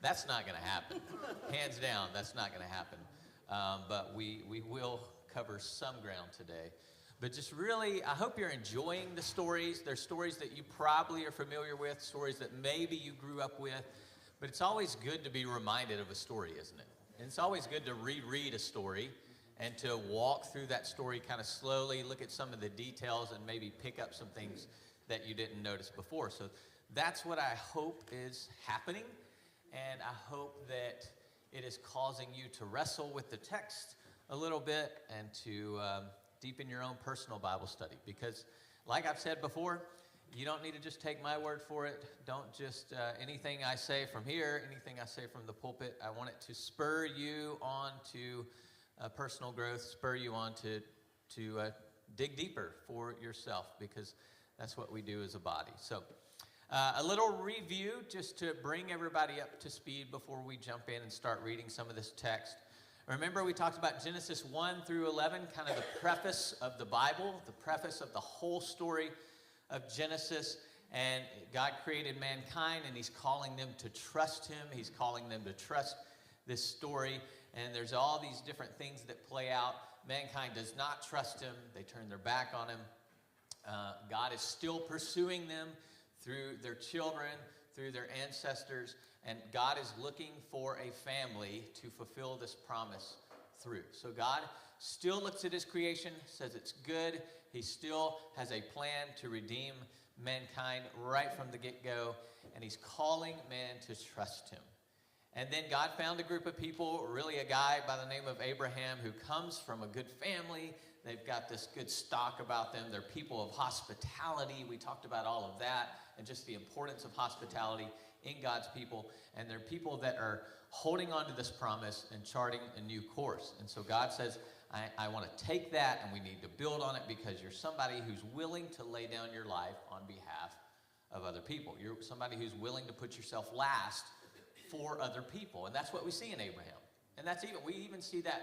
That's not going to happen. Hands down, that's not going to happen. But we will cover some ground today. But just really, I hope you're enjoying the stories. They're stories that you probably are familiar with, stories that maybe you grew up with. But it's always good to be reminded of a story, isn't it? And it's always good to reread a story and to walk through that story kind of slowly, look at some of the details, and maybe pick up some things that you didn't notice before. So that's what I hope is happening. And I hope that it is causing you to wrestle with the text a little bit and to deepen your own personal Bible study. Because like I've said before, you don't need to just take my word for it. Don't just, anything I say from here, anything I say from the pulpit, I want it to spur you on to personal growth, spur you on to dig deeper for yourself, because that's what we do as a body. So a little review just to bring everybody up to speed before we jump in and start reading some of this text. Remember, we talked about Genesis 1 through 11, kind of the preface of the Bible, the preface of the whole story of Genesis. And God created mankind, and he's calling them to trust him. He's calling them to trust this story. And there's all these different things that play out. Mankind does not trust him. They turn their back on him. God is still pursuing them through their children, through their ancestors, and God is looking for a family to fulfill this promise through. So God still looks at his creation, says it's good. He still has a plan to redeem mankind right from the get-go, and he's calling man to trust him. And then God found a group of people, really a guy by the name of Abraham, who comes from a good family. They've got this good stock about them. They're people of hospitality. We talked about all of that and just the importance of hospitality in God's people. And they're people that are holding on to this promise and charting a new course. And so God says, I want to take that, and we need to build on it, because you're somebody who's willing to lay down your life on behalf of other people. You're somebody who's willing to put yourself last for other people. And that's what we see in Abraham. And we even see that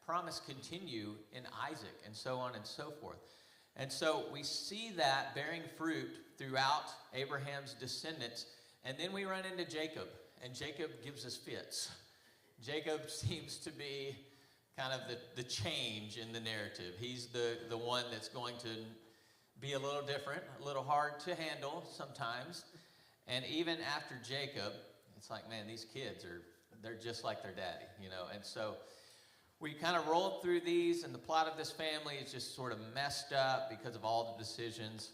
promise continue in Isaac, and so on and so forth. And so we see that bearing fruit throughout Abraham's descendants. And then we run into Jacob, and Jacob gives us fits. Jacob seems to be kind of the change in the narrative. He's the one that's going to be a little different, a little hard to handle sometimes. And even after Jacob, it's like, man, these kids they're just like their daddy, you know. And so we kind of rolled through these, and the plot of this family is just sort of messed up because of all the decisions.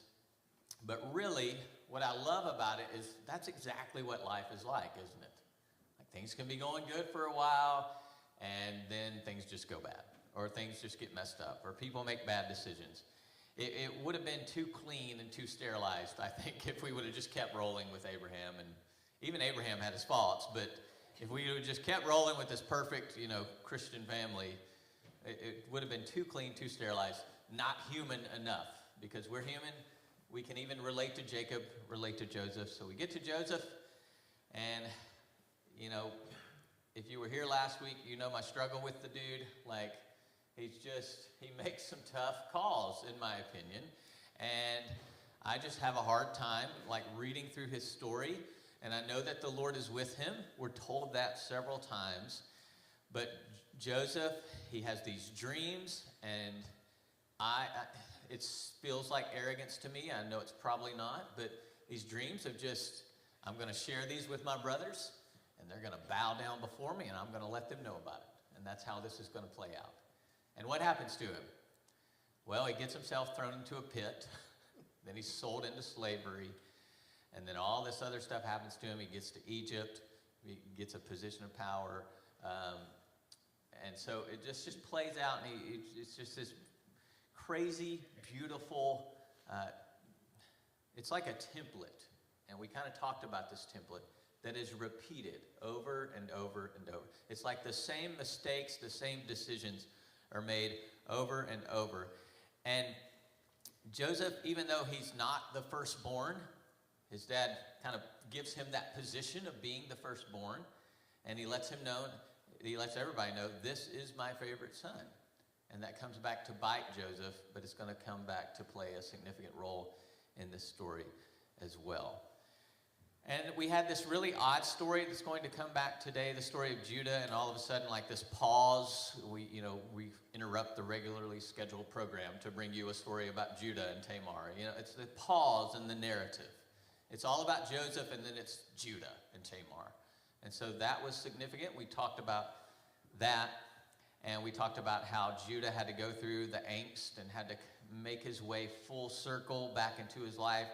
But really, what I love about it is that's exactly what life is like, isn't it? Like, things can be going good for a while, and then things just go bad, or things just get messed up, or people make bad decisions. It would have been too clean and too sterilized, I think, if we would have just kept rolling with Abraham. And even Abraham had his faults, but if we would have just kept rolling with this perfect, Christian family, it would have been too clean, too sterilized, not human enough. Because we're human, we can even relate to Jacob, relate to Joseph. So we get to Joseph, and, if you were here last week, you know my struggle with the dude. Like, he makes some tough calls, in my opinion. And I just have a hard time, reading through his story. And I know that the Lord is with him. We're told that several times. But Joseph, he has these dreams, and it feels like arrogance to me. I know it's probably not, but these dreams of I'm going to share these with my brothers, and they're going to bow down before me, and I'm going to let them know about it. And that's how this is going to play out. And what happens to him? Well, he gets himself thrown into a pit. Then he's sold into slavery. And then all this other stuff happens to him. He gets to Egypt. He gets a position of power. And so it just plays out. And it's just this crazy, beautiful, it's like a template. And we kind of talked about this template that is repeated over and over and over. It's like the same mistakes, the same decisions are made over and over. And Joseph, even though he's not the firstborn, his dad kind of gives him that position of being the firstborn, and he lets everybody know, this is my favorite son. And that comes back to bite Joseph, but it's going to come back to play a significant role in this story as well. And we had this really odd story that's going to come back today, the story of Judah, and all of a sudden, like this pause, we interrupt the regularly scheduled program to bring you a story about Judah and Tamar. It's the pause in the narrative. It's all about Joseph, and then it's Judah and Tamar. And so that was significant. We talked about that, and we talked about how Judah had to go through the angst and had to make his way full circle back into his life.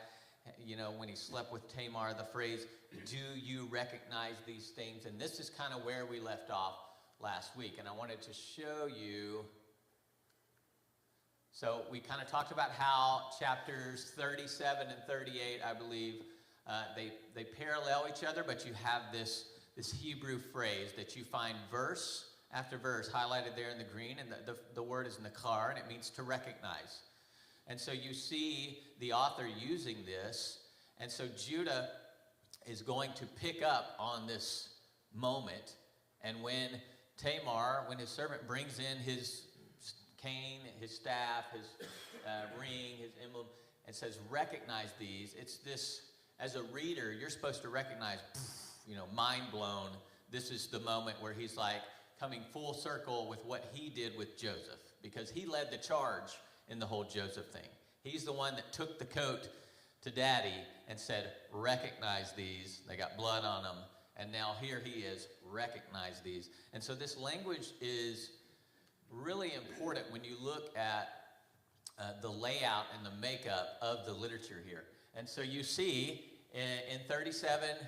When he slept with Tamar, the phrase, "Do you recognize these things?" And this is kind of where we left off last week. And I wanted to show you. So we kind of talked about how chapters 37 and 38, I believe, they parallel each other, but you have this Hebrew phrase that you find verse after verse highlighted there in the green, and the word is nakar, and it means to recognize. And so you see the author using this, and so Judah is going to pick up on this moment, and when his servant brings in his cane, his staff, his ring, his emblem, and says, "Recognize these," it's this, as a reader, you're supposed to recognize, mind blown. This is the moment where he's like coming full circle with what he did with Joseph, because he led the charge in the whole Joseph thing. He's the one that took the coat to daddy and said, "Recognize these." They got blood on them. And now here he is, "Recognize these." And so this language is really important when you look at the layout and the makeup of the literature here. And so you see in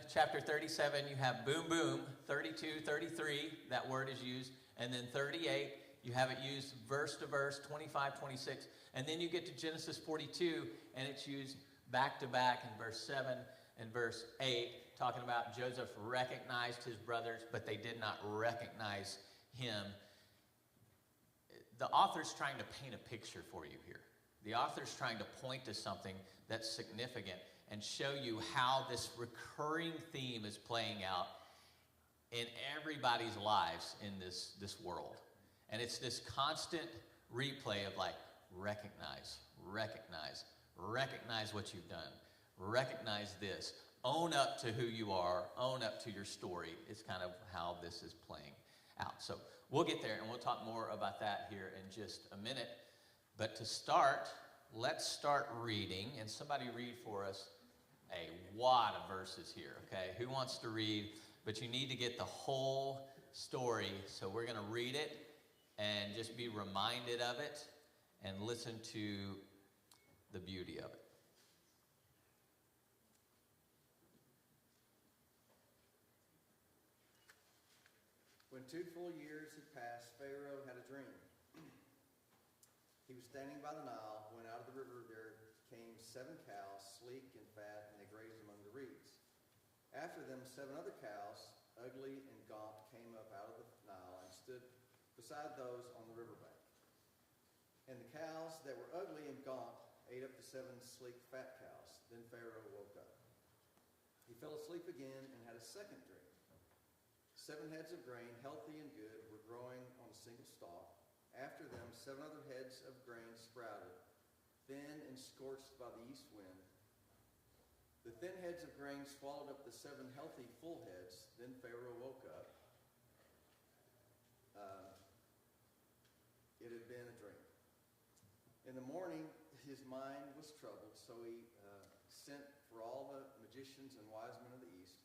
chapter 37, you have boom, boom. 32, 33, that word is used. And then 38, you have it used verse to verse, 25, 26. And then you get to Genesis 42, and it's used back to back in verse 7 and verse 8, talking about Joseph recognized his brothers, but they did not recognize him. The author's trying to paint a picture for you here. The author's trying to point to something that's significant and show you how this recurring theme is playing out in everybody's lives in this world. And it's this constant replay of like, recognize, recognize, recognize what you've done, recognize this, own up to who you are, own up to your story. It's kind of how this is playing out. So we'll get there, and we'll talk more about that here in just a minute. But to start, let's start reading, and somebody read for us a wad of verses here, okay? Who wants to read? But you need to get the whole story, so we're going to read it and just be reminded of it and listen to the beauty of it. When 2 full years had passed, Pharaoh had a dream. He was standing by the Nile when out of the river there came 7 cows, sleek and fat, and they grazed among the reeds. After them 7 other cows, ugly and gaunt, came up out of the Nile and stood beside those on the riverbank. And the cows that were ugly and gaunt ate up the 7 sleek, fat cows. Then Pharaoh woke up. He fell asleep again and had a second dream. 7 heads of grain, healthy and good, were growing on a single stalk. After them 7 other heads of grain sprouted, thin and scorched by the east wind. The thin heads of grain swallowed up the 7 healthy, full heads. Then Pharaoh woke up. It had been a dream. In the morning, his mind was troubled, so he sent for all the magicians and wise men of the east.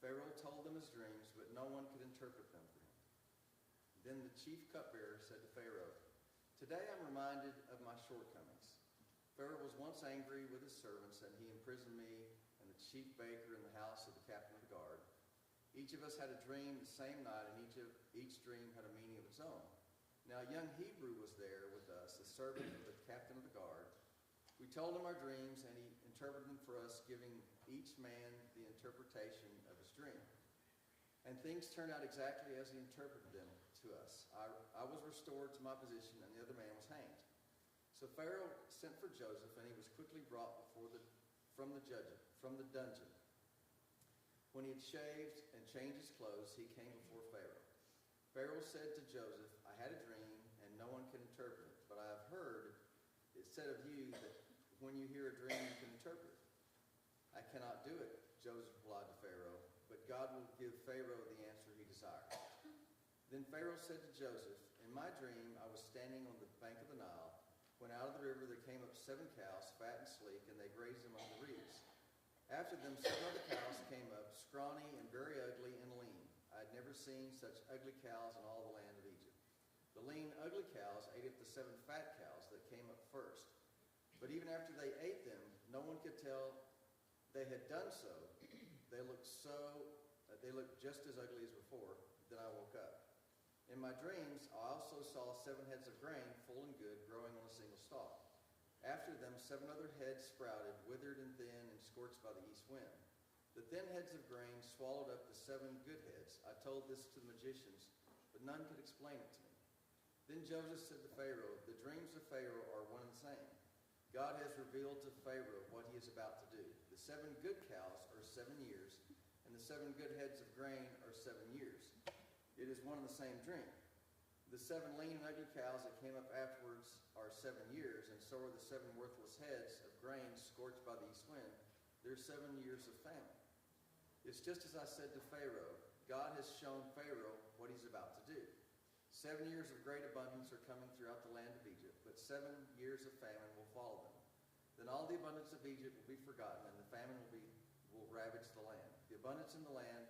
Pharaoh told them his dreams, but no one could interpret them for him. Then the chief cupbearer said to Pharaoh, "Today I'm reminded of my shortcomings. Pharaoh was once angry with his servants, and he imprisoned me and the chief baker in the house of the captain of the guard. Each of us had a dream the same night, and each dream had a meaning of its own. Now a young Hebrew was there with us, the servant of the captain of the guard. We told him our dreams, and he interpreted them for us, giving each man the interpretation of his dream. And things turned out exactly as he interpreted them to us. I was restored to my position, and the other man was hanged. So Pharaoh sent for Joseph, and he was quickly brought from the dungeon. When he had shaved and changed his clothes, he came before Pharaoh. Pharaoh said to Joseph, "I had a dream, and no one can interpret it. But I have heard it said of you that when you hear a dream, you can interpret it." "I cannot do it," Joseph God will give Pharaoh the answer he desires. Then Pharaoh said to Joseph, in my dream I was standing on the bank of the Nile, when out of the river there came up 7 cows, fat and sleek, and they grazed among the reeds. After them 7 other cows came up, scrawny and very ugly and lean. I had never seen such ugly cows in all the land of Egypt. The lean, ugly cows ate up the 7 fat cows that came up first. But even after they ate them, no one could tell they had done so. They looked just as ugly as before. Then I woke up. In my dreams, I also saw 7 heads of grain, full and good, growing on a single stalk. After them, 7 other heads sprouted, withered and thin, and scorched by the east wind. The thin heads of grain swallowed up the 7 good heads. I told this to the magicians, but none could explain it to me. Then Joseph said to Pharaoh, the dreams of Pharaoh are one and the same. God has revealed to Pharaoh what he is about to do. The 7 good cows are 7 years, and the 7 good heads of grain are 7 years. It is one and the same dream. The 7 lean and ugly cows that came up afterwards are 7 years, and so are the 7 worthless heads of grain scorched by the east wind. There are 7 years of famine. It's just as I said to Pharaoh. God has shown Pharaoh what he's about to do. 7 years of great abundance are coming throughout the land of Egypt, but 7 years of famine will follow them. Then all the abundance of Egypt will be forgotten, and the famine will ravage the land. The abundance in the land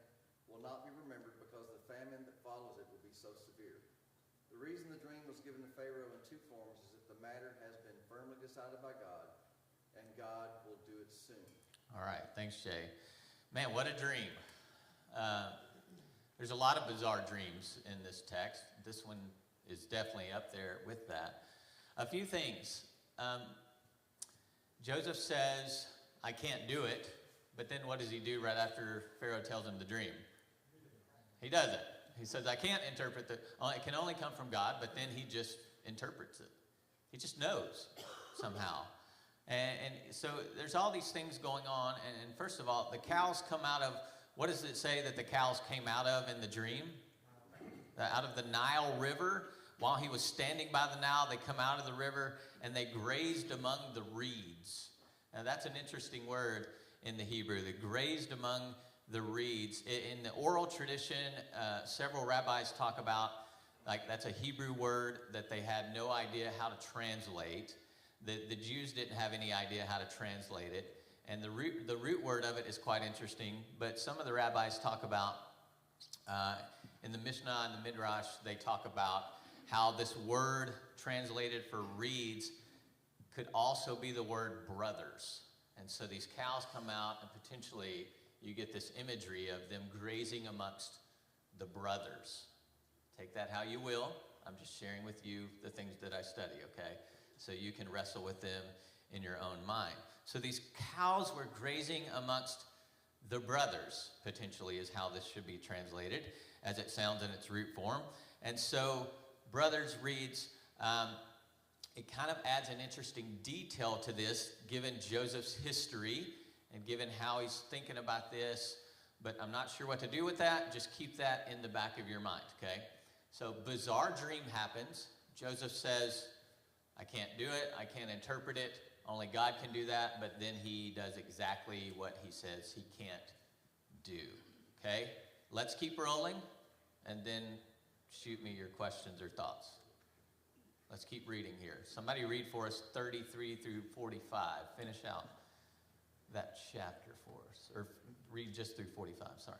will not be remembered, because the famine that follows it will be so severe. The reason the dream was given to Pharaoh in 2 forms is that the matter has been firmly decided by God, and God will do it soon. All right, thanks, Jay. Man, what a dream. There's a lot of bizarre dreams in this text. This one is definitely up there with that. A few things. Joseph says, I can't do it, but then what does he do right after Pharaoh tells him the dream? He does it. He says, I can't interpret it can only come from God, but then he just interprets it. He just knows somehow. And so there's all these things going on. And first of all, the cows come out of, what does it say that the cows came out of in the dream? Out of the Nile River. While he was standing by the Nile, they come out of the river and they grazed among the reeds. Now that's an interesting word in the Hebrew. They grazed among the reeds. In the oral tradition, several rabbis talk about, like, that's a Hebrew word that they had no idea how to translate. The Jews didn't have any idea how to translate it. And the root word of it is quite interesting. But some of the rabbis talk about, in the Mishnah and the Midrash, they talk about how this word translated for reeds could also be the word brothers. And so these cows come out, and potentially you get this imagery of them grazing amongst the brothers. Take that how you will. I'm just sharing with you the things that I study, okay? So you can wrestle with them in your own mind. So these cows were grazing amongst the brothers, potentially is how this should be translated, as it sounds in its root form. And so brothers reads, it kind of adds an interesting detail to this, given Joseph's history and given how he's thinking about this. But I'm not sure what to do with that. Just keep that in the back of your mind, okay? So bizarre dream happens. Joseph says, I can't do it. I can't interpret it. Only God can do that. But then he does exactly what he says he can't do, okay? Let's keep rolling, and then shoot me your questions or thoughts. Let's keep reading here. Somebody read for us 33 through 45. Finish out that chapter for us. Or read just through 45, sorry.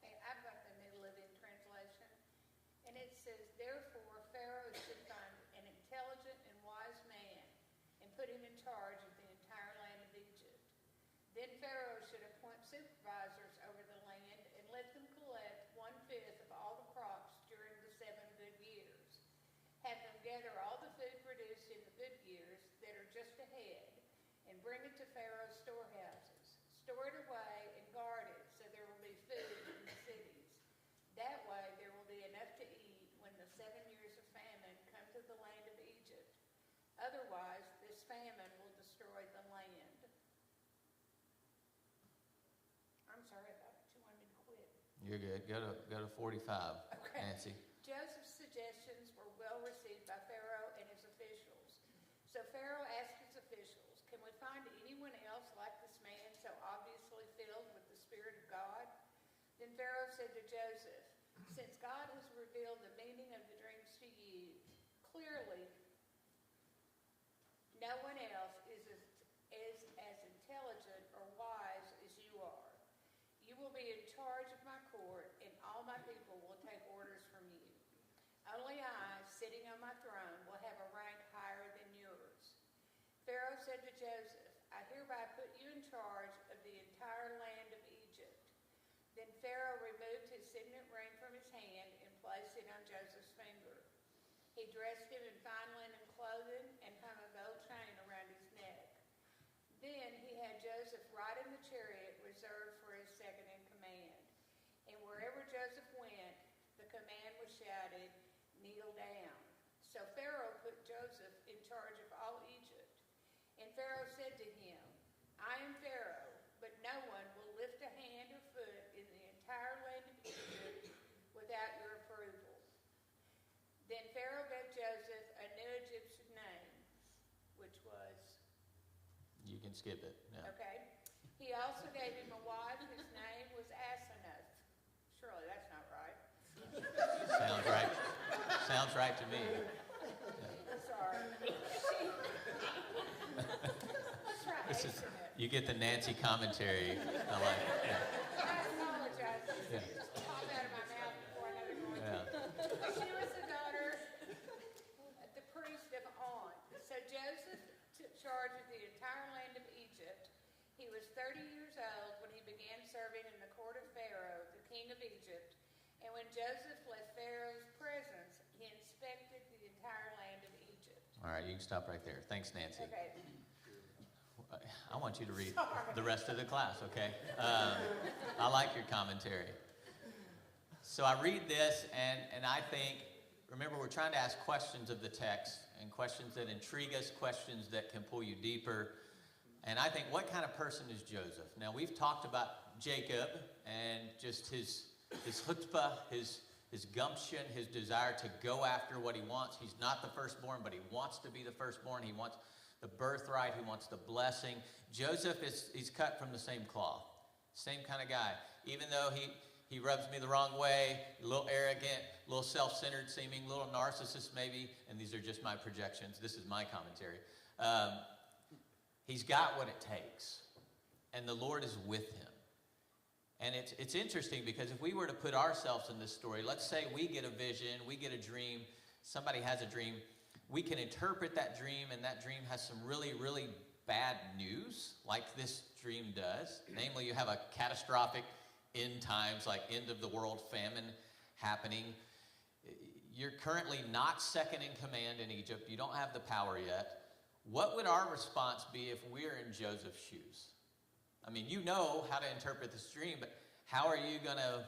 Hey, I've got the New Living Translation. And it says, therefore, Pharaoh should find an intelligent and wise man and put him in charge of the entire land of Egypt. Then Pharaoh should appoint supervisors over the land and let them collect 1/5 of all the crops during the 7 good years. Have them gather all the food produced in the good years that are just ahead and bring it to Pharaoh's storehouses. Store it away and guard it so there will be food in the cities. That way there will be enough to eat when the 7 years of famine come to the land of Egypt. Otherwise, this famine will destroy the land. I'm sorry about it. You wanted me to quit? You're good. Go to 45, Okay. Nancy. Joseph's suggestions were well received by Pharaoh and his officials. So Pharaoh asked his officials, can we find anyone else like this man Then Pharaoh said to Joseph, "Since God has revealed the meaning of the dreams to you, clearly no one else is as intelligent or wise as you are. You will be in charge of my court, and all my people will take orders from you. Only I, sitting on my throne, will have a rank higher than yours." Pharaoh said to Joseph, "I hereby put you in charge of the entire land of Egypt." Then Pharaoh removed his signet ring from his hand and placed it on Joseph's finger. He dressed him in fine linen clothing and hung a gold chain around his neck. Then he had Joseph ride in the chariot reserved for his second in command. And wherever Joseph went, the command was shouted, "Kneel down." So Pharaoh put Joseph in charge of all Egypt. And Pharaoh said to him, "I am Pharaoh, but no one will lift a hand or foot in the entire land of Egypt without your approval." Then Pharaoh gave Joseph a new Egyptian name, which was, You can skip it. Yeah. okay. He also gave him a wife whose name was Asenath. Surely that's not right. Sounds right. Sounds right to me. Sorry. That's right, This is, Asenath. you get the Nancy commentary. I like it. Yeah. I apologize. This Yeah. just popped out of my mouth before I know it going Yeah. to. She was the daughter of the priest of On. So Joseph took charge of the entire land of Egypt. He was 30 years old when he began serving in the court of Pharaoh, the king of Egypt. And when Joseph left Pharaoh's presence, he inspected the entire land of Egypt. All right, you can stop right there. Thanks, Nancy. Okay. I want you to read the rest of the class, okay? I like your commentary. So I read this, and I think, remember, we're trying to ask questions of the text, and questions that intrigue us, questions that can pull you deeper. And I think, what kind of person is Joseph? Now, we've talked about Jacob and just his chutzpah, his gumption, his desire to go after what he wants. He's not the firstborn, but he wants to be the firstborn. He wants the birthright. He wants the blessing. Joseph he's cut from the same cloth. Same kind of guy. Even though he rubs me the wrong way, a little arrogant, a little self-centered seeming, a little narcissist maybe, and these are just my projections. This is my commentary. He's got what it takes, and the Lord is with him. And it's interesting, because if we were to put ourselves in this story, let's say we get a vision, we get a dream, somebody has a dream, we can interpret that dream, and that dream has some really, really bad news, like this dream does. Namely, you have a catastrophic end times, like end of the world famine happening. You're currently not second in command in Egypt. You don't have the power yet. What would our response be if we're in Joseph's shoes? I mean, you know how to interpret this dream, but how are you going to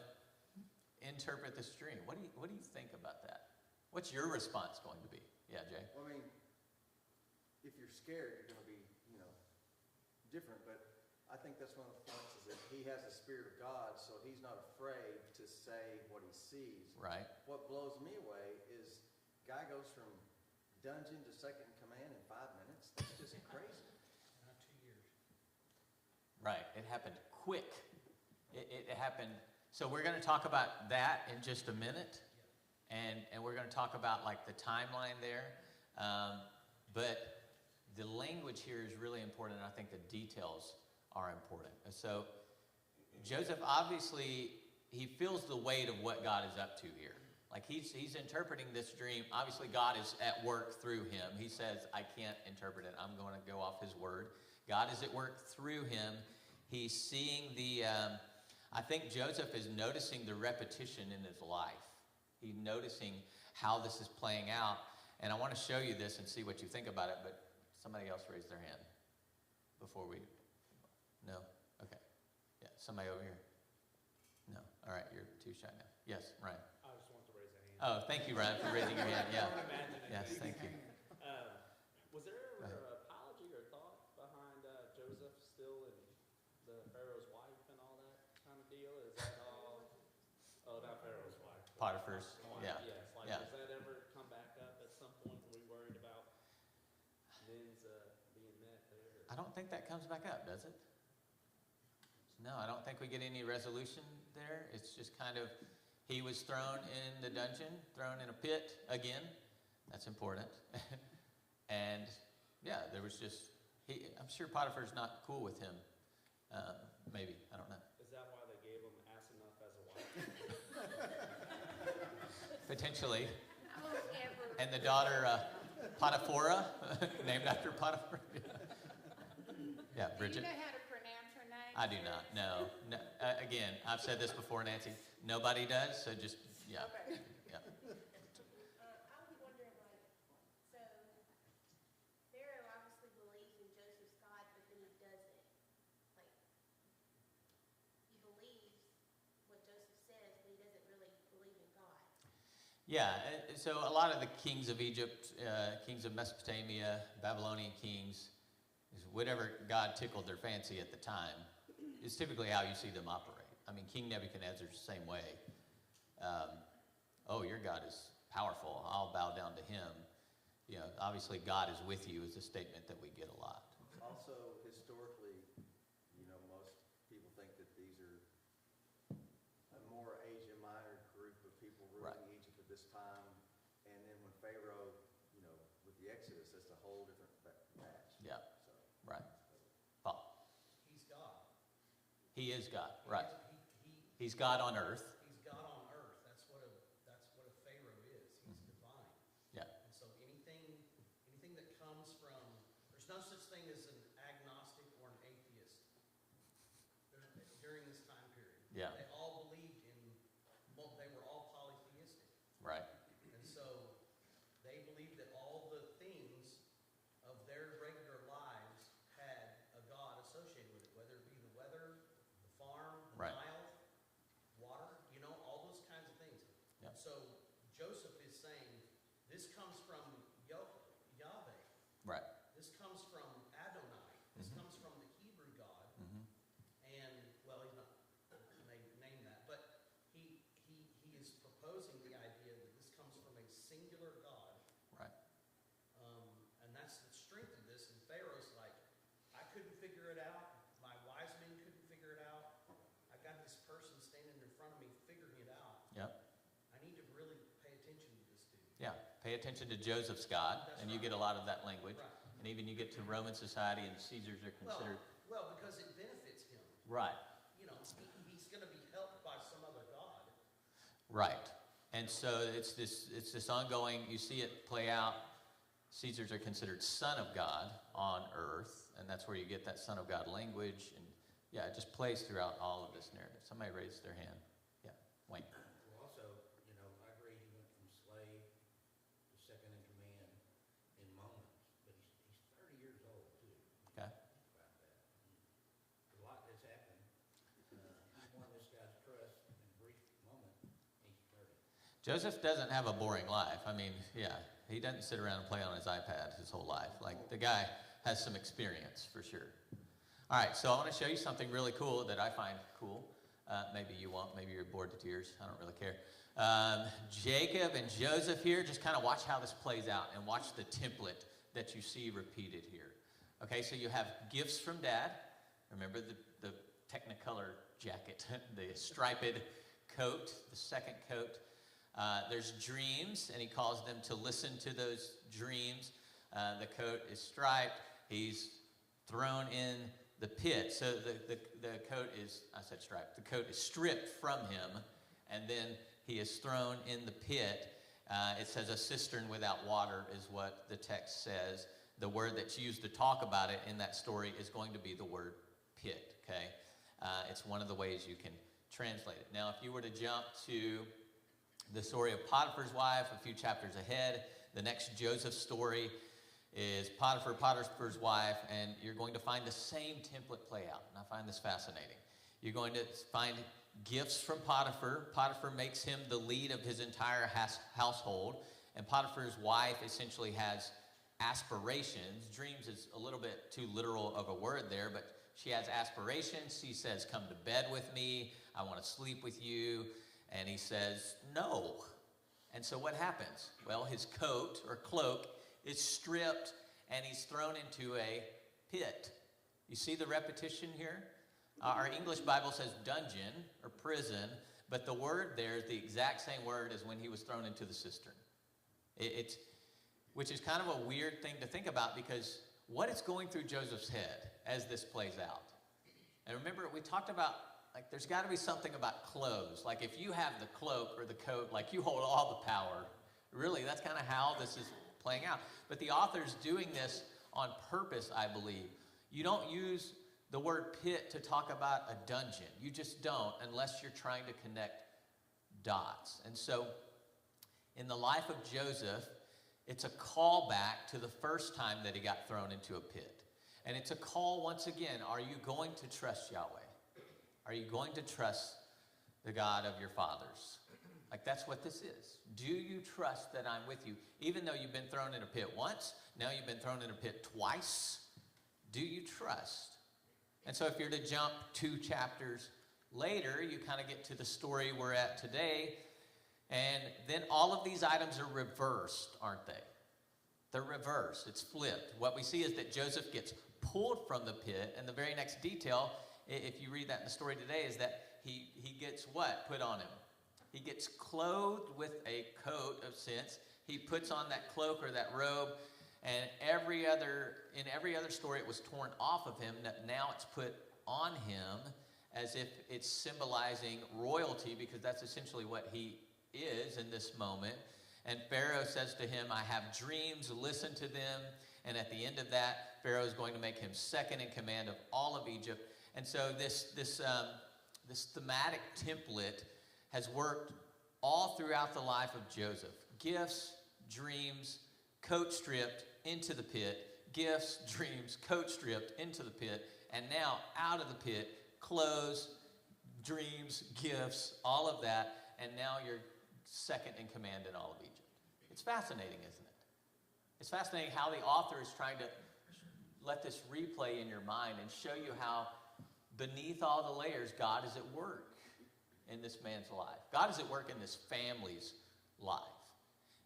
interpret this dream? What do you think about that? What's your response going to be? Yeah, Jay? Well, I mean, if you're scared, you're going to be, different. But I think that's one of the points, is that he has the Spirit of God, so he's not afraid to say what he sees. Right. What blows me away is guy goes from dungeon to second in command in 5 minutes. That's just crazy. Not 2 years. Right. It happened quick. It happened. So we're going to talk about that in just a minute. And we're going to talk about like the timeline there. But the language here is really important, and I think the details are important. And so Joseph, obviously, he feels the weight of what God is up to here. Like he's interpreting this dream. Obviously, God is at work through him. He says, I can't interpret it. I'm going to go off his word. God is at work through him. He's seeing I think Joseph is noticing the repetition in his life. He's noticing how this is playing out. And I want to show you this and see what you think about it. But somebody else raised their hand before we... No? Okay. Yeah, somebody over here. No. All right, you're too shy now. Yes, Ryan. I just want to raise that hand. Oh, thank you, Ryan, for raising your hand. Yeah. I don't imagine it. Yes, thank you. Was there Go ahead. ever an apology or thought behind Joseph still and the Pharaoh's wife and all that kind of deal? Is that all? Oh, not Pharaoh's wife. but Potiphar's, wife, yeah, Yes. Like, yeah. does that ever come back up at some point? Were we worried about men's being met there? I don't think that comes back up, does it? No, I don't think we get any resolution there. It's just kind of, he was thrown in the dungeon, thrown in a pit again. That's important. And yeah, there was just, I'm sure Potiphar's not cool with him. Maybe, I don't know. Is that why they gave him Asenath as a wife? Potentially. Oh, ever. And the daughter, Potiphora, named after Potiphar. Yeah, Do you Bridget. know how to pronounce her name? I do not, no. Again, I've said this before, Nancy. Nobody does, so just, yeah. Okay. Yeah. I was wondering, like, so Pharaoh obviously believes in Joseph's God, but then he doesn't. Like, he believes what Joseph says, but he doesn't really believe in God. Yeah, so a lot of the kings of Egypt, kings of Mesopotamia, Babylonian kings, is whatever God tickled their fancy at the time is typically how you see them operate. I mean, King Nebuchadnezzar's the same way. Oh, your God is powerful. I'll bow down to him. You know, obviously God is with you is a statement that we get a lot. Also, historically, you know, most people think that these are a more Asia Minor group of people ruling Right. Egypt at this time. And then when Pharaoh, you know, with the Exodus, that's a whole different batch. Yeah, So, right. Paul. He's God. He is God, right. He, He's God on earth. he's God on earth. That's what a Pharaoh is. He's divine. Yeah, And so anything that comes from, there's no such thing as an agnostic or an atheist during this time period. Yeah. They all believed in, well, they were all polytheistic. right. And so they believed that all the things of their regular lives had a God associated with it, whether it be the weather, the farm, the Right. Nile, water, you know, all those kinds of things. Yeah. So Joseph is saying, this comes from Yahweh. Right. This comes from Adonai. This Mhm. comes from the Hebrew God. Hmm. And, well, he's not name that, but he is proposing the idea that this comes from a singular God. Right. And that's the strength of this. And Pharaoh's like, I couldn't figure it out. My wise men couldn't figure it out. I got this person standing in front of me figuring it out. Yep. I need to really pay attention to this dude. Yeah. Pay attention to Joseph's God, That's and you right. get a lot of that language. Right. And even you get to Roman society and Caesars are considered. Well, because it benefits him. Right. You know, he's going to be helped by some other God. Right. And so it's this ongoing, you see it play out. Caesars are considered son of God on earth, and that's where you get that son of God language. And yeah, it just plays throughout all of this narrative. Somebody raised their hand. Yeah, Wayne. Well, also, you know, I agree he went from slave to second in command in moments, but he's 30 years old, too. Okay. Think about that. A lot has happened. He won this guy's trust in a brief moment. He's 30. Joseph doesn't have a boring life. I mean, yeah, he doesn't sit around and play on his iPad his whole life. Like, the guy has some experience, for sure. All right, so I want to show you something really cool that I find cool. Maybe you won't. Maybe you're bored to tears. I don't really care. Jacob and Joseph here, just kind of watch how this plays out and watch the template that you see repeated here. Okay, so you have gifts from Dad. Remember the Technicolor jacket, the striped coat, the second coat. There's dreams, and he calls them to listen to those dreams. The coat is striped. He's thrown in the pit. So the coat is, I said striped, the coat is stripped from him, and then he is thrown in the pit. It says a cistern without water is what the text says. The word that's used to talk about it in that story is going to be the word pit, okay? It's one of the ways you can translate it. Now, if you were to jump to the story of Potiphar's wife, a few chapters ahead, the next Joseph story is Potiphar's wife, and you're going to find the same template play out, and I find this fascinating. You're going to find gifts from Potiphar. Potiphar makes him the lead of his entire household, and Potiphar's wife essentially has aspirations. Dreams is a little bit too literal of a word there, but she has aspirations. She says, come to bed with me. I want to sleep with you. And he says, no. And so what happens? Well, his coat or cloak is stripped, and he's thrown into a pit. You see the repetition here? Our English Bible says dungeon or prison, but the word there is the exact same word as when he was thrown into the cistern. Which is kind of a weird thing to think about, because what is going through Joseph's head as this plays out? And remember, we talked about, like, there's got to be something about clothes. Like, if you have the cloak or the coat, like, you hold all the power. Really, that's kind of how this is playing out. But the author's doing this on purpose, I believe. You don't use the word pit to talk about a dungeon. You just don't, unless you're trying to connect dots. And so, in the life of Joseph, it's a callback to the first time that he got thrown into a pit. And it's a call once again, are you going to trust Yahweh? Are you going to trust the God of your fathers? Like, that's what this is. Do you trust that I'm with you? Even though you've been thrown in a pit once, now you've been thrown in a pit twice. Do you trust? And so if you're to jump 2 chapters later, you kind of get to the story we're at today. And then all of these items are reversed, aren't they? They're reversed. It's flipped. What we see is that Joseph gets pulled from the pit, and the very next detail, if you read that in the story today, is that he gets what put on him? He gets clothed with a coat of sense. He puts on that cloak or that robe, and in every other story it was torn off of him. Now it's put on him as if it's symbolizing royalty, because that's essentially what he is in this moment. And Pharaoh says to him, I have dreams, listen to them. And at the end of that, Pharaoh is going to make him second in command of all of Egypt. And so this thematic template has worked all throughout the life of Joseph. Gifts, dreams, coat stripped into the pit. Gifts, dreams, coat stripped into the pit. And now out of the pit, clothes, dreams, gifts, all of that. And now you're second in command in all of Egypt. It's fascinating, isn't it? It's fascinating how the author is trying to let this replay in your mind and show you how beneath all the layers, God is at work in this man's life. God is at work in this family's life.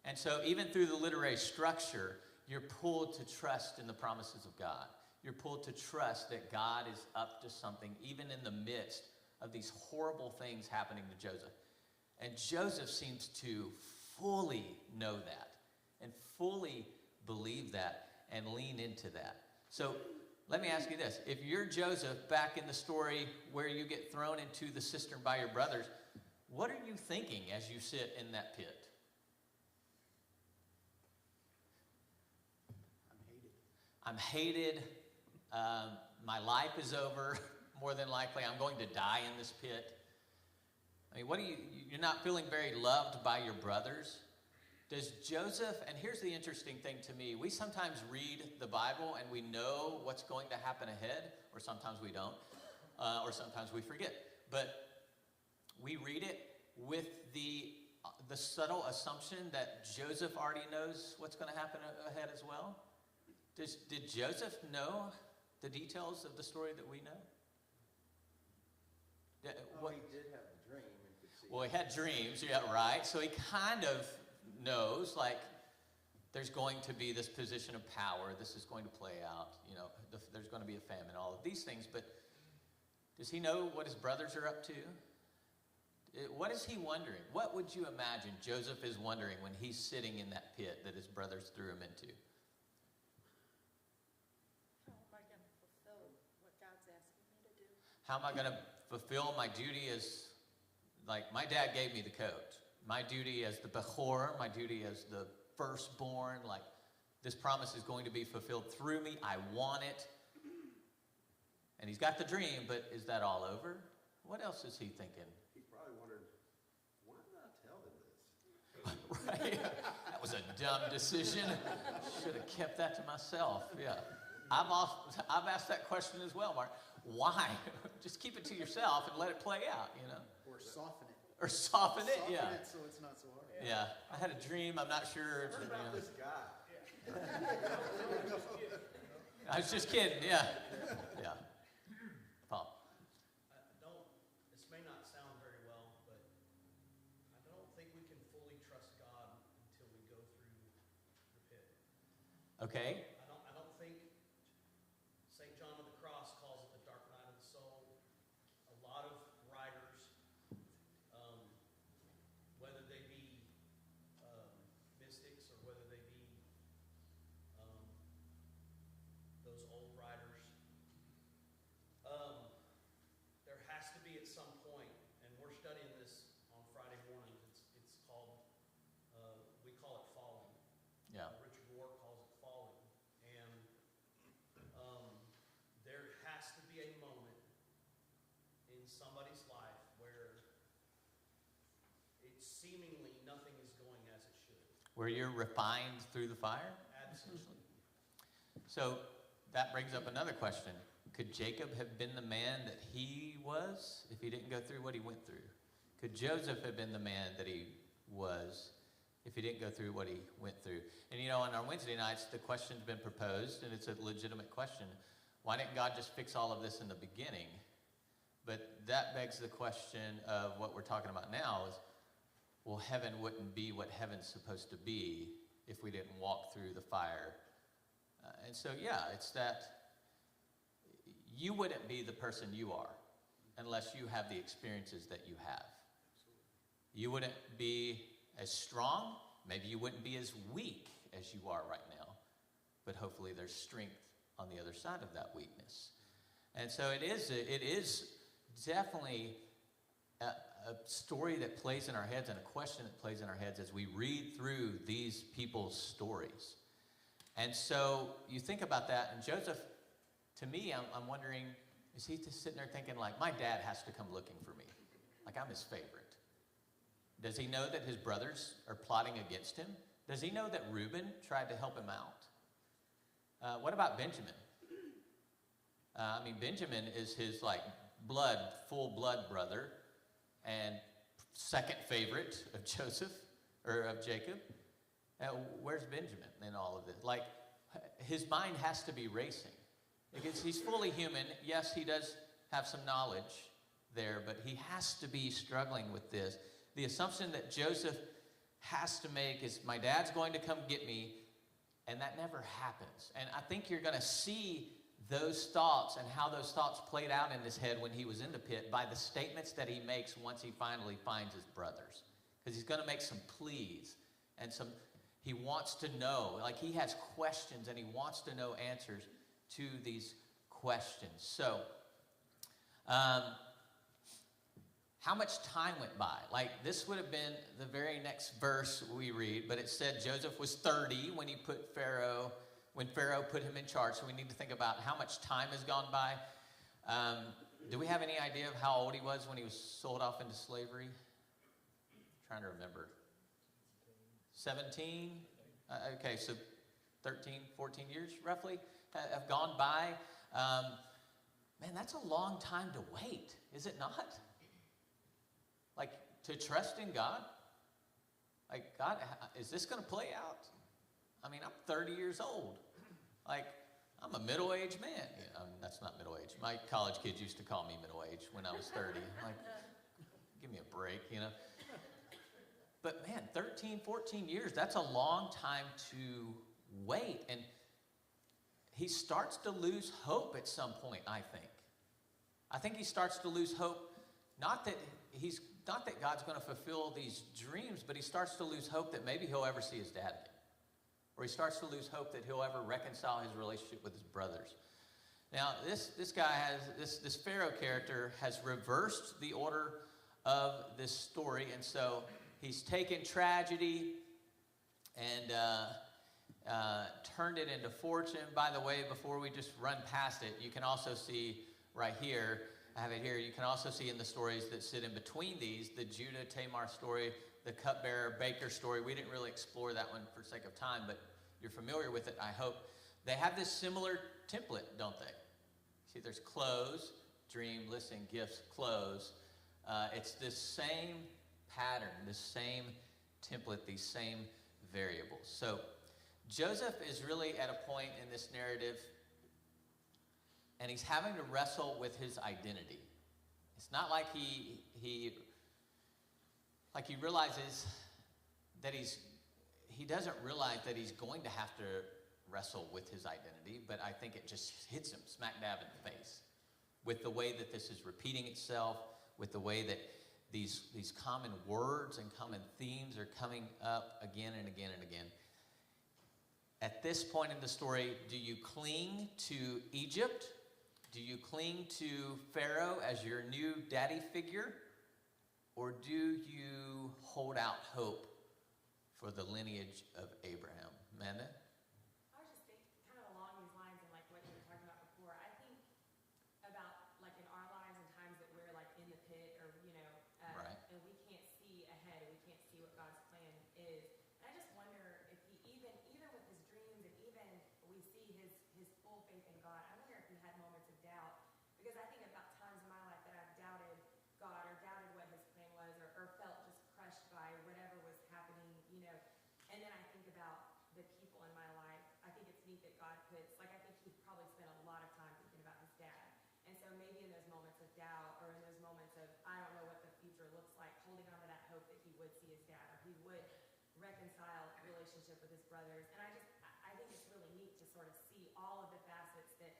And so even through the literary structure, you're pulled to trust in the promises of God. You're pulled to trust that God is up to something, even in the midst of these horrible things happening to Joseph. And Joseph seems to fully know that and fully believe that and lean into that. So let me ask you this. If you're Joseph back in the story where you get thrown into the cistern by your brothers, what are you thinking as you sit in that pit? I'm hated. My life is over. More than likely, I'm going to die in this pit. I mean, you're not feeling very loved by your brothers? Does Joseph, and here's the interesting thing to me, we sometimes read the Bible and we know what's going to happen ahead, or sometimes we don't, or sometimes we forget. But we read it with the subtle assumption that Joseph already knows what's going to happen ahead as well. Did Joseph know the details of the story that we know? Well, he did have a dream and could see. Well, he had dreams, yeah, right. So he kind of knows, like, there's going to be this position of power. This is going to play out. You know, there's going to be a famine, all of these things. But does he know what his brothers are up to? What is he wondering? What would you imagine Joseph is wondering when he's sitting in that pit that his brothers threw him into? How am I going to fulfill what God's asking me to do? How am I going to fulfill my duty as, like, my dad gave me the coat. My duty as the Bechor, my duty as the firstborn, like, this promise is going to be fulfilled through me. I want it. And he's got the dream, but is that all over? What else is he thinking? He probably wondered, why did I tell him this? Right? That was a dumb decision. Should have kept that to myself. Yeah. I've asked that question as well, Mark. Why? Just keep it to yourself and let it play out, you know? Or soften it. Or soften it, yeah. Soften it so it's not so hard. Yeah. I had a dream. I'm not sure. What about this guy? I was just kidding. Yeah. Yeah. Paul. This may not sound very well, but I don't think we can fully trust God until we go through the pit. Okay. I don't think St. John of the Cross calls it the dark night of the soul. seemingly nothing is going as it should. Where you're refined through the fire? Absolutely. So that brings up another question. Could Jacob have been the man that he was if he didn't go through what he went through? Could Joseph have been the man that he was if he didn't go through what he went through? And you know, on our Wednesday nights, the question's been proposed, and it's a legitimate question. Why didn't God just fix all of this in the beginning? But that begs the question of what we're talking about now is, well, heaven wouldn't be what heaven's supposed to be if we didn't walk through the fire. And so, yeah, it's that you wouldn't be the person you are unless you have the experiences that you have. You wouldn't be as strong. Maybe you wouldn't be as weak as you are right now. But hopefully there's strength on the other side of that weakness. And so it is definitely a story that plays in our heads and a question that plays in our heads as we read through these people's stories. And so you think about that, and Joseph, to me, I'm wondering, is he just sitting there thinking, like, my dad has to come looking for me? Like, I'm his favorite. Does he know that his brothers are plotting against him? Does he know that Reuben tried to help him out? What about Benjamin? Benjamin is his, like, full blood brother and second favorite of Joseph, or of Jacob. Where's Benjamin in all of this? Like, his mind has to be racing. Because he's fully human. Yes, he does have some knowledge there, but he has to be struggling with this. The assumption that Joseph has to make is, my dad's going to come get me, and that never happens. And I think you're going to see those thoughts and how those thoughts played out in his head when he was in the pit by the statements that he makes once he finally finds his brothers. Because he's going to make some pleas and he wants to know, like, he has questions and he wants to know answers to these questions. So, how much time went by? Like, this would have been the very next verse we read, but it said Joseph was 30 when Pharaoh put him in charge. So we need to think about how much time has gone by. Do we have any idea of how old he was when he was sold off into slavery? I'm trying to remember. 17? Okay, so 13, 14 years roughly have gone by. Man, that's a long time to wait, is it not? Like, to trust in God? Like, God, is this going to play out? I mean, I'm 30 years old. Like, I'm a middle-aged man. Yeah, that's not middle-aged. My college kids used to call me middle-aged when I was 30. Like, give me a break, you know? But man, 13, 14 years, that's a long time to wait. And he starts to lose hope at some point, I think. I think he starts to lose hope, not that God's going to fulfill these dreams, but he starts to lose hope that maybe he'll ever see his dad again. Or he starts to lose hope that he'll ever reconcile his relationship with his brothers. Now, this guy this Pharaoh character has reversed the order of this story, and so he's taken tragedy and turned it into fortune. By the way, before we just run past it, you can also see right here, I have it here, you can also see in the stories that sit in between these, the Judah Tamar story, the cupbearer baker story. We didn't really explore that one for sake of time, but you're familiar with it, I hope. They have this similar template, don't they? See, there's close, dream, listen, gifts, close. It's this same pattern, this same template, these same variables. So Joseph is really at a point in this narrative, and he's having to wrestle with his identity. It's not like he realizes that he doesn't realize that he's going to have to wrestle with his identity, but I think it just hits him smack dab in the face with the way that this is repeating itself, with the way that these common words and common themes are coming up again and again and again. At this point in the story, do you cling to Egypt? Do you cling to Pharaoh as your new daddy figure? Or do you hold out hope for the lineage of Abraham? Amanda? I was just thinking, kind of along these lines and like what you were talking about before, I think about like in our lives and times that we're like in the pit or, Right. and we can't see ahead, we can't he would reconcile relationship with his brothers. And I think it's really neat to sort of see all of the facets that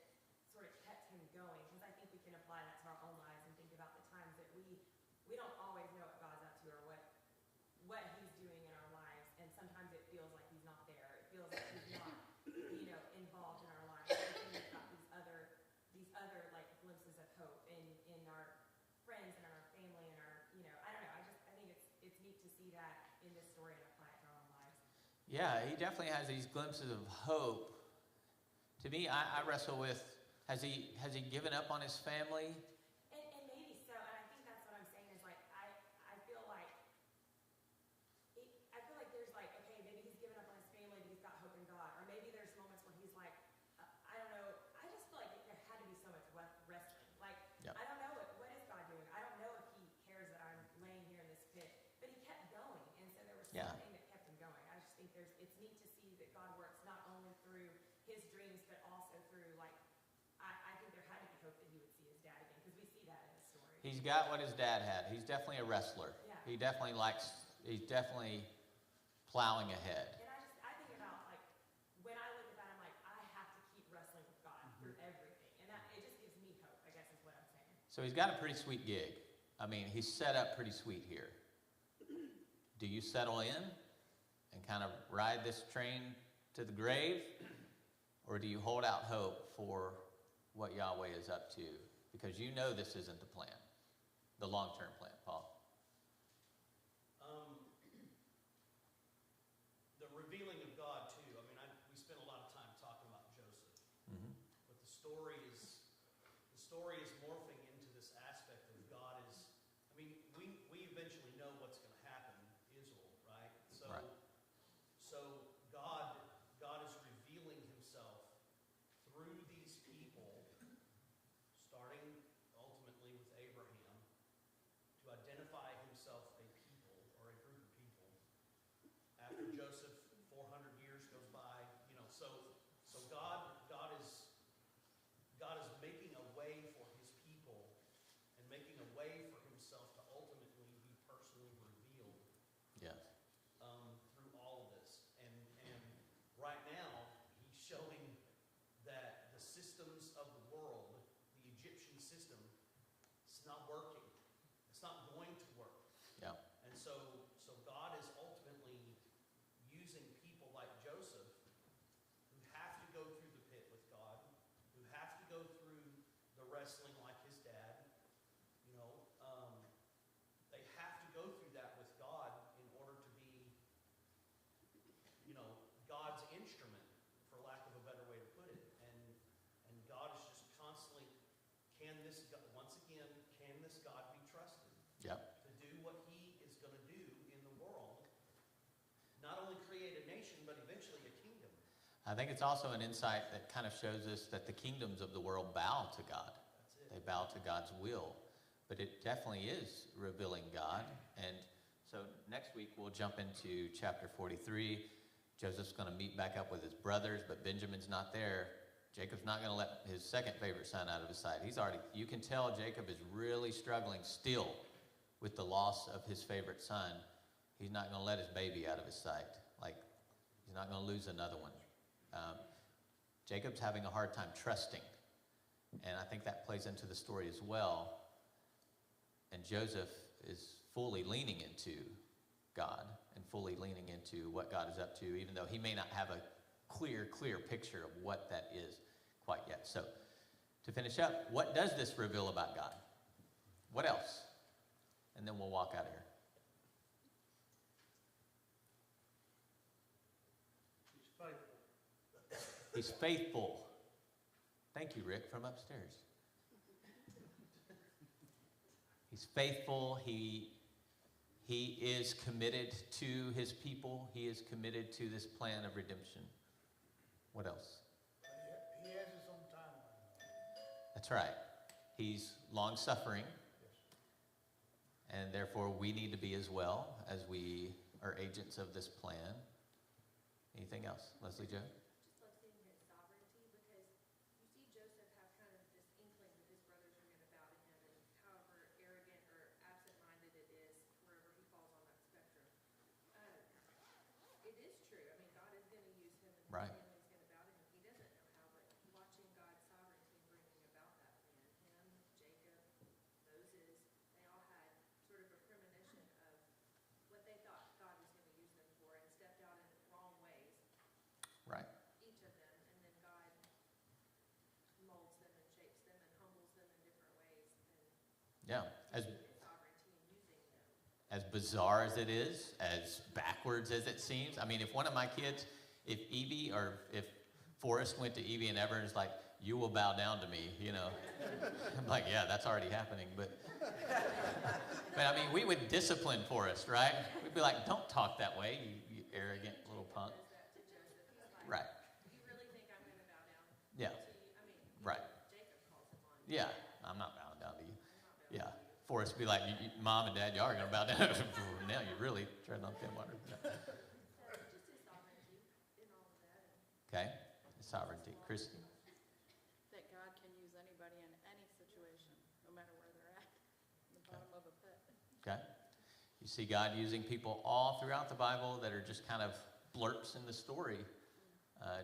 sort of kept him going, because I think we can apply that to our own lives and think about the times that we don't always know what God's up to or what he's doing in our lives, and sometimes it feels like he's not there. It feels like he's not, involved in our lives. But then we've got these other like glimpses of hope in our friends and in our family and our, I don't know. I think it's neat to see that in this story and apply it to our own lives. Yeah, he definitely has these glimpses of hope. To me, I wrestle with, has he given up on his family? And maybe so, and I think that's what I'm saying is like I feel like there's like, okay, maybe he's given up on his family, but he's got hope in God, or maybe there's moments where he's like, I don't know. I just feel like there had to be so much wrestling. Like Yep. I don't know what is God doing. I don't know if he cares that I'm laying here in this pit, but he kept going, and so there was Yeah. something that kept him going. I just think it's neat to see that God works not only through his dreams, but also through like. I think there had to be hope that he would see his dad again, because we see that in the story. He's got what his dad had. He's definitely a wrestler. Yeah. He's definitely plowing ahead. And I think about like when I look at that, I'm like, I have to keep wrestling with God through everything, and that it just gives me hope, I guess is what I'm saying. So he's got a pretty sweet gig. I mean, he's set up pretty sweet here. Do you settle in and kind of ride this train to the grave? Or do you hold out hope for what Yahweh is up to? Because you know this isn't the plan, the long-term plan, Paul. The revealing of God too. I mean, we spent a lot of time talking about Joseph, Mm-hmm. but the story is morphing into this aspect of God is. I mean, we eventually know what's going to happen, Israel, right? So, Right. so God is revealing Himself through these people, starting ultimately with Abraham, to identify Himself a people or a group of people. After Joseph, 400 years goes by, so God is making a way for His people and making a way for Himself to ultimately be personally revealed Yes. through all of this. And right now, He's showing that the systems of the world, the Egyptian system, it's not working. It's not going to work. Yeah. And so God is ultimately using people like Joseph who have to go through the pit with God, who have to go through the wrestling like his dad. They have to go through that with God in order to be, God's instrument, for lack of a better way to put it. And God is just constantly, can this God be trusted? Yep. To do what He is going to do in the world, not only create a nation, but eventually a kingdom. I think it's also an insight that kind of shows us that the kingdoms of the world bow to God. That's it. They bow to God's will. But it definitely is revealing God. And so next week we'll jump into chapter 43. Joseph's going to meet back up with his brothers, but Benjamin's not there. Jacob's not going to let his second favorite son out of his sight. You can tell Jacob is really struggling still with the loss of his favorite son. He's not going to let his baby out of his sight. Like, he's not going to lose another one. Jacob's having a hard time trusting. And I think that plays into the story as well. And Joseph is fully leaning into God and fully leaning into what God is up to, even though he may not have a clear picture of what that is quite yet. So, to finish up, what does this reveal about God? What else? And then we'll walk out of here. He's faithful. Thank you, Rick, from upstairs. He's faithful. He is committed to his people. He is committed to this plan of redemption. What else? He has his own timeline. That's right. He's long-suffering. And therefore, we need to be as well, as we are agents of this plan. Anything else? Leslie Jo? Just love seeing his sovereignty, because you see Joseph have kind of this inkling that his brothers are going to bow to him, and however arrogant or absent-minded it is, wherever he falls on that spectrum. Right. family's going to bow to him. He doesn't know how, but watching God's sovereignty bringing about that plan, him, Jacob, Moses, they all had sort of a premonition of what they thought God was going to use them for and stepped out in wrong ways, Right. each of them, and then God molds them and shapes them and humbles them in different ways and Yeah. As his sovereignty in using them. as bizarre as it is, as backwards as it seems. I mean, if one of my kids, if Evie or if Forrest went to Evie and Everett and was like, you will bow down to me, you know. I'm like, yeah, that's already happening. But I mean, we would discipline Forrest, right? We'd be like, don't talk that way, you arrogant little punk. Says that to Joseph. He's like, Right. you really think I'm going to bow down Yeah. to you? I mean, Right. Jacob calls him on. Yeah, I'm not bowing down to you. Yeah. Forrest would be like, Mom and Dad, y'all are going to bow down. Now you're really treading on thin water. Yeah. Just his sovereignty in all of that. Okay. Sovereignty. Christy. That God can use anybody in any situation, no matter where they're at, in the bottom of a pit. Okay. You see God using people all throughout the Bible that are just kind of blurts in the story.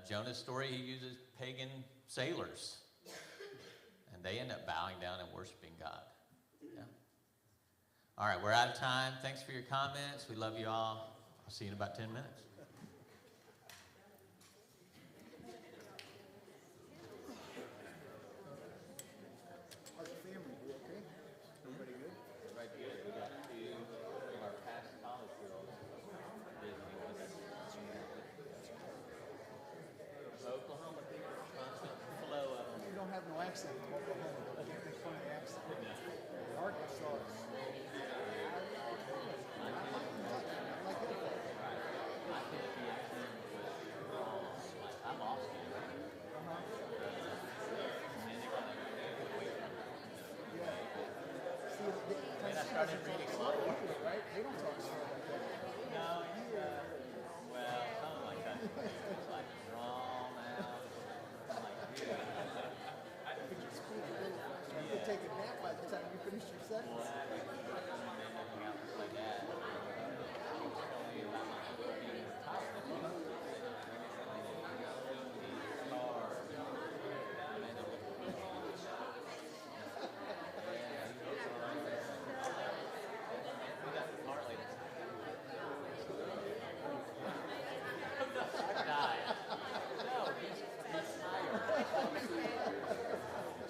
Jonah's story, he uses pagan sailors. And they end up bowing down and worshiping God. Yeah. All right, we're out of time. Thanks for your comments. We love you all. I'll see you in about 10 minutes. How's the family? You okay? Everybody good? Right here, we got two of our past college girls visiting with us. Oklahoma people, constant flow of them. You don't have no accent from Oklahoma. You can't make fun of the accent. Arkansas. I'm Austin. And I started reading slow. Right? They don't talk slow like that. No, well, something like that. It's like drawn out. Like, I think you speak a little faster. You could take a nap by the time you finish your sentence.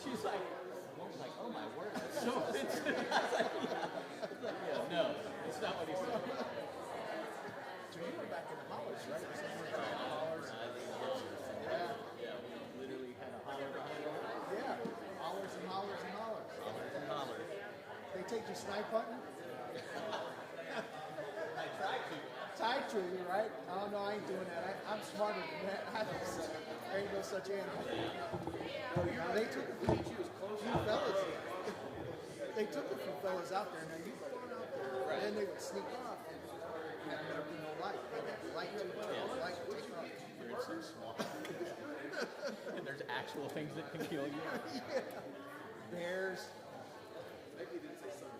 She's like, oh my word, that's so offensive. No, it's not what he said. So you were back in the hollers, right? You said you were in the hollers. Yeah, we literally had a holler behind her. Yeah. Hollers and hollers and hollers. And hollers. They take you snipe hunting? I tried to. Tied to you, right? Oh, no, I ain't doing that. I'm smarter than that. There ain't no such animal. Now, they took a few fellas. They took a few fellas out there. Now, you go on out there. And then they would sneak off. And there'd be no light. They'd have light to light to take off. You're in some swamp. And there's actual things that can kill you. Bears. Maybe he didn't say something